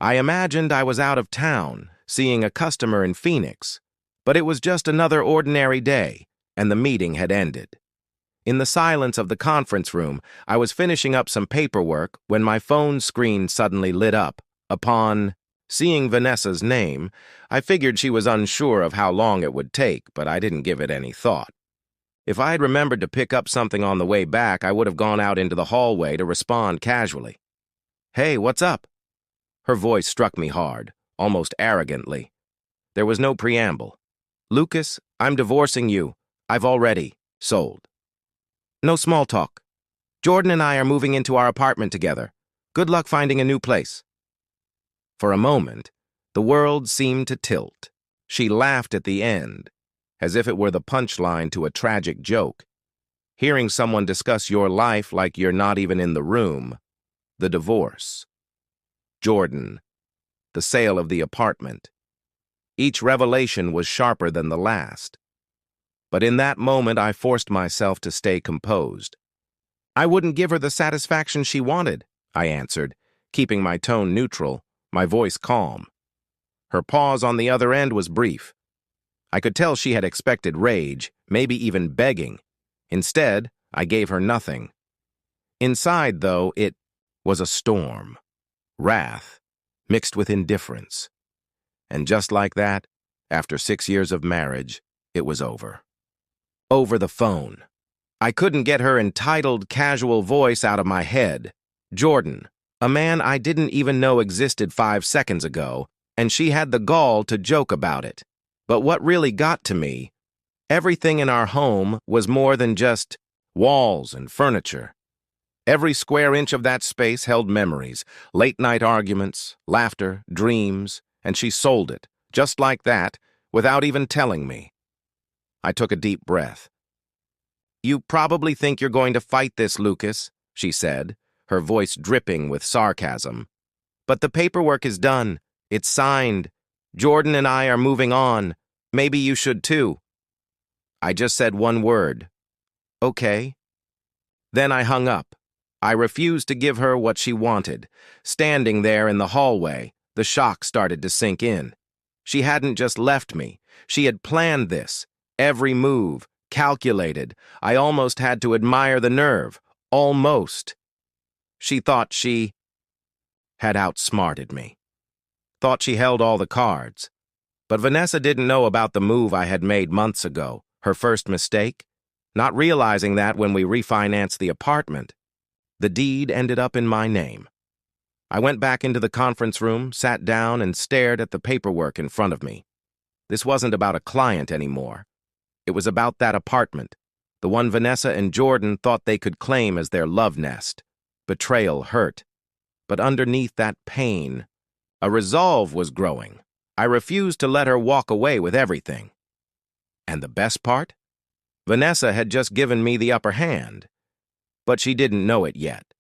I imagined I was out of town, seeing a customer in Phoenix, but it was just another ordinary day, and the meeting had ended. In the silence of the conference room, I was finishing up some paperwork when my phone screen suddenly lit up. Upon seeing Vanessa's name, I figured she was unsure of how long it would take, but I didn't give it any thought. If I had remembered to pick up something on the way back, I would have gone out into the hallway to respond casually. "Hey, what's up?" Her voice struck me hard, almost arrogantly. There was no preamble. "Lucas, I'm divorcing you. I've already sold." "No small talk. Jordan and I are moving into our apartment together. Good luck finding a new place." For a moment, the world seemed to tilt. She laughed at the end, as if it were the punchline to a tragic joke. Hearing someone discuss your life like you're not even in the room, the divorce, Jordan, the sale of the apartment. Each revelation was sharper than the last. But in that moment, I forced myself to stay composed. "I wouldn't give her the satisfaction she wanted," I answered, keeping my tone neutral, my voice calm. Her pause on the other end was brief. I could tell she had expected rage, maybe even begging. Instead, I gave her nothing. Inside, though, it was a storm. Wrath, mixed with indifference. And just like that, after 6 years of marriage, it was over. Over the phone. I couldn't get her entitled, casual voice out of my head. Jordan, a man I didn't even know existed 5 seconds ago, and she had the gall to joke about it. But what really got to me, everything in our home was more than just walls and furniture. Every square inch of that space held memories, late-night arguments, laughter, dreams, and she sold it, just like that, without even telling me. I took a deep breath. "You probably think you're going to fight this, Lucas," she said, her voice dripping with sarcasm. "But the paperwork is done. It's signed. Jordan and I are moving on. Maybe you should too." I just said one word. "Okay." Then I hung up. I refused to give her what she wanted. Standing there in the hallway, the shock started to sink in. She hadn't just left me. She had planned this. Every move, calculated. I almost had to admire the nerve. Almost. She thought she had outsmarted me. Thought she held all the cards. But Vanessa didn't know about the move I had made months ago, her first mistake, not realizing that when we refinanced the apartment, the deed ended up in my name. I went back into the conference room, sat down, and stared at the paperwork in front of me. This wasn't about a client anymore. It was about that apartment, the one Vanessa and Jordan thought they could claim as their love nest. Betrayal hurt. But underneath that pain, a resolve was growing. I refused to let her walk away with everything. And the best part? Vanessa had just given me the upper hand, but she didn't know it yet.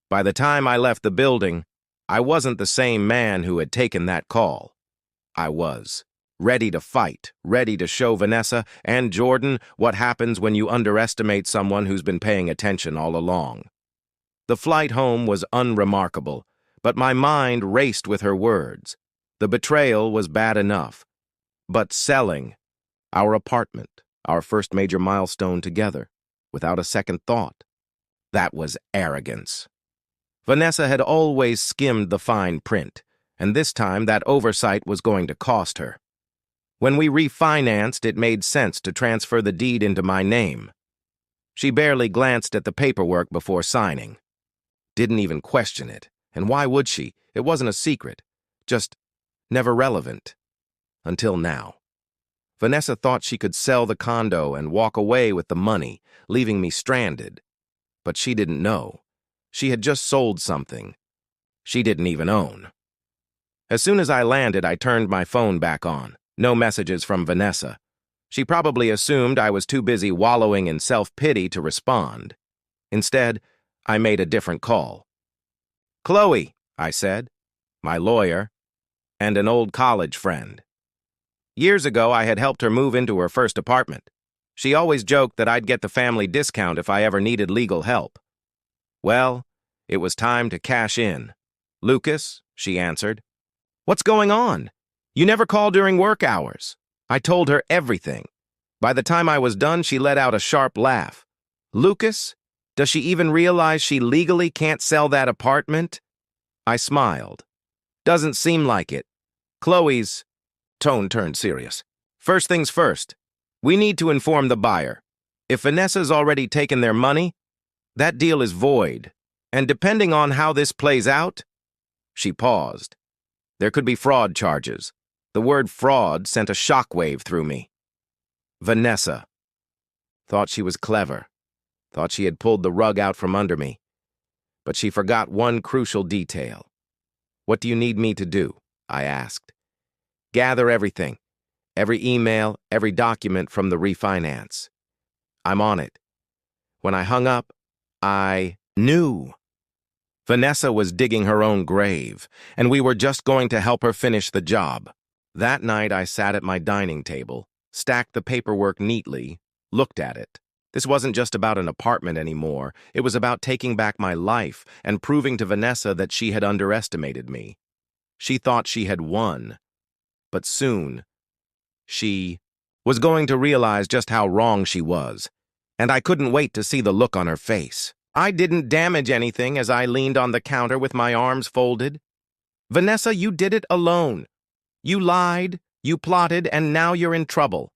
By the time I left the building, I wasn't the same man who had taken that call. I was ready to fight, ready to show Vanessa and Jordan what happens when you underestimate someone who's been paying attention all along. The flight home was unremarkable, but my mind raced with her words. The betrayal was bad enough. But selling our apartment, our first major milestone together, without a second thought, that was arrogance. Vanessa had always skimmed the fine print, and this time that oversight was going to cost her. When we refinanced, it made sense to transfer the deed into my name. She barely glanced at the paperwork before signing. Didn't even question it. And why would she? It wasn't a secret. Just never relevant. Until now. Vanessa thought she could sell the condo and walk away with the money, leaving me stranded. But she didn't know. She had just sold something she didn't even own. As soon as I landed, I turned my phone back on. No messages from Vanessa. She probably assumed I was too busy wallowing in self-pity to respond. Instead, I made a different call. "Chloe," I said, my lawyer, and an old college friend. Years ago, I had helped her move into her first apartment. She always joked that I'd get the family discount if I ever needed legal help. Well, it was time to cash in. "Lucas," she answered. "What's going on? You never call during work hours." I told her everything. By the time I was done, she let out a sharp laugh. "Lucas? Does she even realize she legally can't sell that apartment?" I smiled. "Doesn't seem like it." Chloe's tone turned serious. "First things first. We need to inform the buyer. If Vanessa's already taken their money, that deal is void. And depending on how this plays out..." She paused. "There could be fraud charges." The word fraud sent a shockwave through me. Vanessa. Thought she was clever. Thought she had pulled the rug out from under me. But she forgot one crucial detail. "What do you need me to do?" I asked. "Gather everything. Every email, every document from the refinance." "I'm on it." When I hung up, I knew. Vanessa was digging her own grave, and we were just going to help her finish the job. That night, I sat at my dining table, stacked the paperwork neatly, looked at it. This wasn't just about an apartment anymore. It was about taking back my life and proving to Vanessa that she had underestimated me. She thought she had won. But soon, she was going to realize just how wrong she was, and I couldn't wait to see the look on her face. I didn't damage anything as I leaned on the counter with my arms folded. "Vanessa, you did it alone. You lied, you plotted, and now you're in trouble.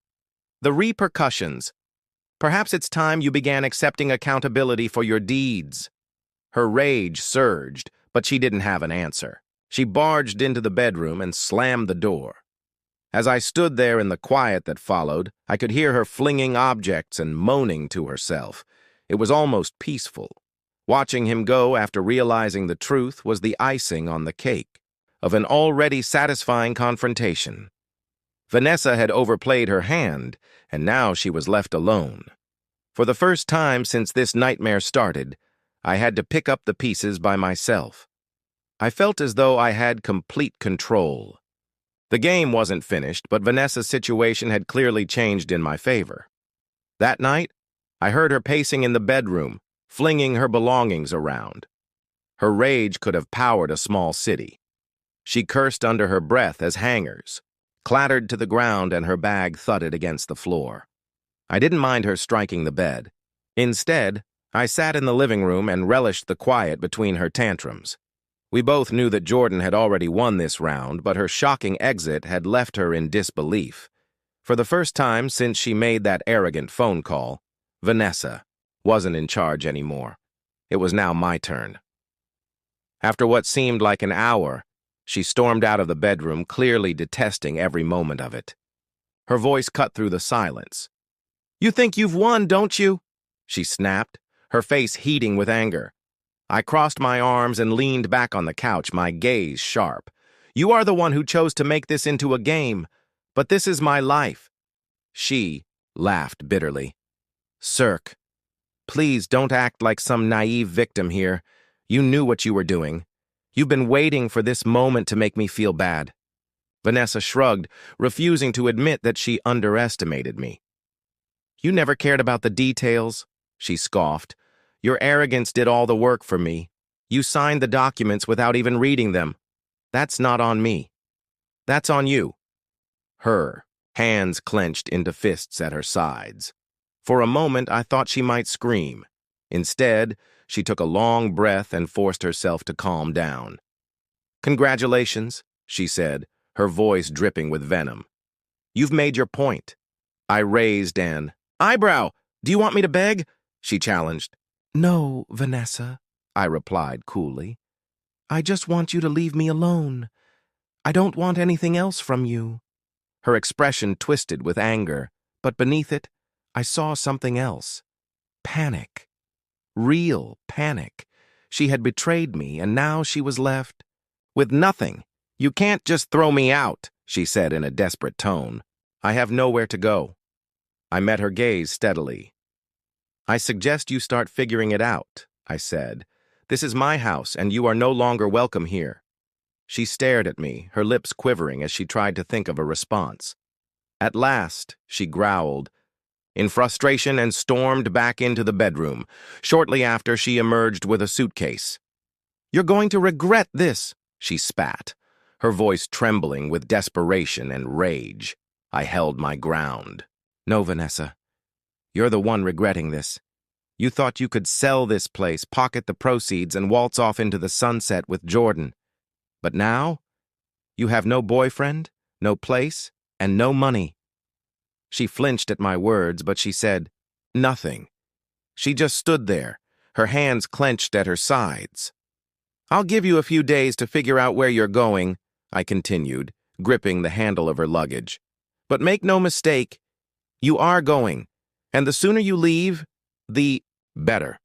The repercussions. Perhaps it's time you began accepting accountability for your deeds." Her rage surged, but she didn't have an answer. She barged into the bedroom and slammed the door. As I stood there in the quiet that followed, I could hear her flinging objects and moaning to herself. It was almost peaceful. Watching him go after realizing the truth was the icing on the cake of an already satisfying confrontation. Vanessa had overplayed her hand, and now she was left alone. For the first time since this nightmare started, I had to pick up the pieces by myself. I felt as though I had complete control. The game wasn't finished, but Vanessa's situation had clearly changed in my favor. That night, I heard her pacing in the bedroom, flinging her belongings around. Her rage could have powered a small city. She cursed under her breath as hangers clattered to the ground and her bag thudded against the floor. I didn't mind her striking the bed. Instead, I sat in the living room and relished the quiet between her tantrums. We both knew that Jordan had already won this round, but her shocking exit had left her in disbelief. For the first time since she made that arrogant phone call, Vanessa wasn't in charge anymore. It was now my turn. After what seemed like an hour, she stormed out of the bedroom, clearly detesting every moment of it. Her voice cut through the silence. "You think you've won, don't you?" she snapped, her face heating with anger. I crossed my arms and leaned back on the couch, my gaze sharp. "You are the one who chose to make this into a game, but this is my life." She laughed bitterly. "Cirque, please don't act like some naive victim here. You knew what you were doing. You've been waiting for this moment to make me feel bad." Vanessa shrugged, refusing to admit that she underestimated me. "You never cared about the details," she scoffed. "Your arrogance did all the work for me. You signed the documents without even reading them. That's not on me. That's on you." Her hands clenched into fists at her sides. For a moment, I thought she might scream. Instead, she took a long breath and forced herself to calm down. "Congratulations," she said, her voice dripping with venom. "You've made your point." I raised an eyebrow. "Do you want me to beg?" she challenged. "No, Vanessa," I replied coolly. "I just want you to leave me alone. I don't want anything else from you." Her expression twisted with anger, but beneath it, I saw something else. Panic. Real panic. She had betrayed me, and now she was left with nothing. "You can't just throw me out," she said in a desperate tone. "I have nowhere to go." I met her gaze steadily. "I suggest you start figuring it out," I said. "This is my house, and you are no longer welcome here." She stared at me, her lips quivering as she tried to think of a response. At last, she growled in frustration and stormed back into the bedroom. Shortly after, she emerged with a suitcase. "You're going to regret this," she spat, her voice trembling with desperation and rage. I held my ground. No, Vanessa. You're the one regretting this. You thought you could sell this place, pocket the proceeds, and waltz off into the sunset with Jordan. But now, you have no boyfriend, no place, and no money. She flinched at my words, but she said nothing. She just stood there, her hands clenched at her sides. I'll give you a few days to figure out where you're going, I continued, gripping the handle of her luggage. But make no mistake, you are going, and the sooner you leave, the better.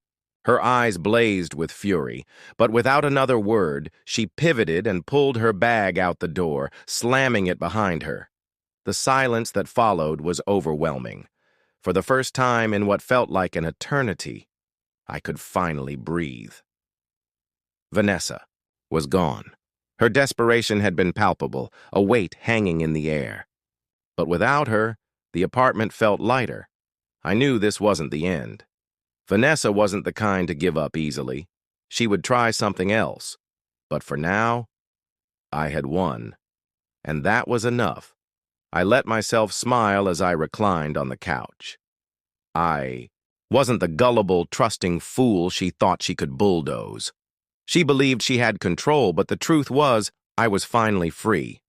Her eyes blazed with fury, but without another word, she pivoted and pulled her bag out the door, slamming it behind her. The silence that followed was overwhelming. For the first time in what felt like an eternity, I could finally breathe. Vanessa was gone. Her desperation had been palpable, a weight hanging in the air. But without her, the apartment felt lighter. I knew this wasn't the end. Vanessa wasn't the kind to give up easily. She would try something else. But for now, I had won. And that was enough. I let myself smile as I reclined on the couch. I wasn't the gullible, trusting fool she thought she could bulldoze. She believed she had control, but the truth was, I was finally free.